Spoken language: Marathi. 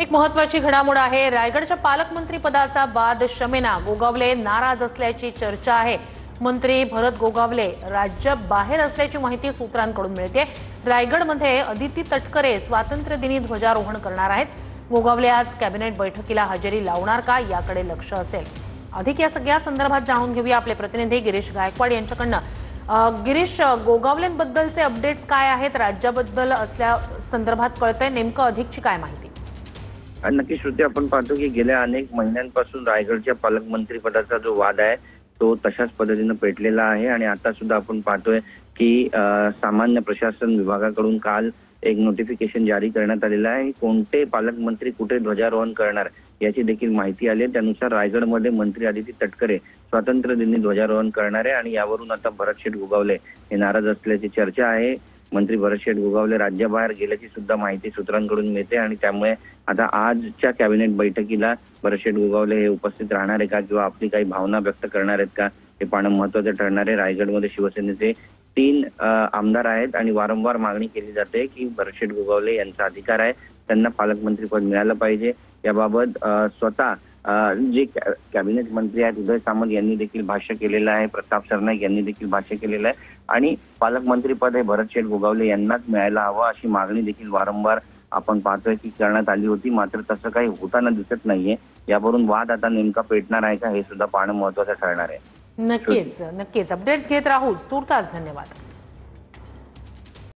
एक महत्त्वाची घडामोड आहे। रायगडच्या पालकमंत्री पदाचा वाद शमेना। गोगावले नाराज असल्याची चर्चा आहे। मंत्री भरत गोगावले राज्याबाहेर असल्याची माहिती सूत्रांकडून मिळते। रायगडमध्ये अदिती तटकरे स्वातंत्र्य दिनी ध्वजारोहण करणार आहेत। गोगावले आज कॅबिनेट बैठकीला हजेरी लावणार का याकडे लक्ष असेल। अधिक या सगळ्या संदर्भात जाणून घेऊया आपले प्रतिनिधी गिरीश गायकवाड यांच्याकडनं। गिरीश, गोगावलेंबद्दलचे अपडेट्स काय आहेत? राज्याबद्दल असल्या संदर्भात कळतंय, नेमकं अधिकची काय माहिती? नक्की श्रुती, आपण पाहतो की गेल्या अनेक महिन्यांपासून रायगडच्या पालकमंत्री पदाचा जो वाद आहे तो तशाच पद्धतीने पेटलेला आहे आणि आता सुद्धा आपण पाहतोय की सामान्य प्रशासन विभागाकडून काल एक नोटिफिकेशन जारी करण्यात आलेलं आहे। कोणते पालकमंत्री कुठे ध्वजारोहण करणार याची देखील माहिती आली आहे। त्यानुसार रायगडमध्ये मंत्री अदिती तटकरे स्वातंत्र्य दिनी ध्वजारोहण करणार आहे आणि यावरून आता भरत गोगावले हे नाराज असल्याची चर्चा आहे। मंत्री भरत गोगावले राज्याबाहेर गेल्याची सुद्धा माहिती सूत्रांकडून मिळते आणि त्यामुळे आता आजच्या कॅबिनेट बैठकीला भरत गोगावले हे उपस्थित राहणार आहे का किंवा आपली काही भावना व्यक्त करणार आहेत का हे पाहणं महत्त्वाचं ठरणार आहे। रायगडमध्ये शिवसेनेचे 3 आमदार आहेत आणि वारंवार मागणी केली जाते की भरत गोगावले यांचा अधिकार आहे, त्यांना पालकमंत्रीपद मिळालं पाहिजे। याबाबत स्वतः जे कॅबिनेट मंत्री आहेत उदय सामंत यांनी देखील भाष्य केलेलं आहे, प्रताप सरनाईक यांनी देखील भाष्य केलेलं आहे आणि पालकमंत्रीपद हे भरत गोगावले यांनाच मिळायला हवं अशी मागणी देखील वारंवार आपण पाहतोय की करण्यात आली होती। मात्र तसं काही होताना दिसत नाहीये। यावरून वाद आता नेमका पेटणार आहे का हे सुद्धा पाहणं महत्त्वाचं ठरणार आहे। नक्कीच अपडेट्स घेत राहू। तूर्तास धन्यवाद।